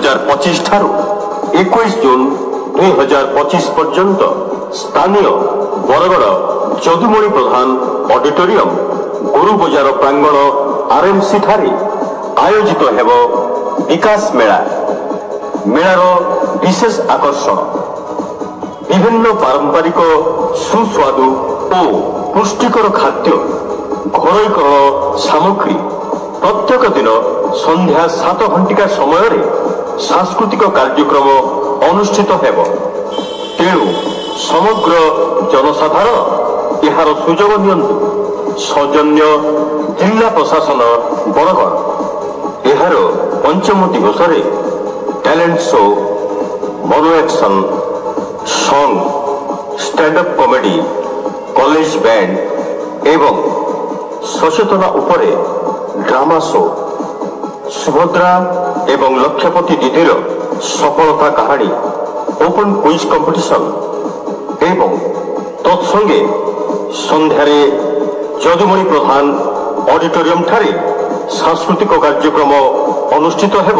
2025 ठारू 21 जून 2025 पर्यंत स्थानीय बरगड़ जदुमणि प्रधान ऑडिटोरियम गुरु बजार प्रांगण आरएमसी ठारे आयोजित हेब विकास मेला। मेलार विशेष आकर्षण विभिन्न पारंपरिक सुस्वादु और पुष्टिकर खाद्य घरोईकरण सामग्री प्रत्येक दिन संध्या 7 घंटिका समय सांस्कृतिक कार्यक्रम अनुष्ठित हेब। तेणु समग्र जनसाधारण यार सुजोग नियंतु। सौजन्य जिला प्रशासन बरगड़ यार पंचम दिवस टैलेंट शो मनो action song stand up comedy college band एवं सचेतना उपरे ड्रामा शो सुभद्रा एवं लक्षपति दीदीर सफलता कहानी ओपन क्विज कंपटीशन एवं तत्संगे संध्यारे जदुमणि प्रधान ऑडिटोरियम ठारे सांस्कृतिक कार्यक्रम अनुष्ठित हेब।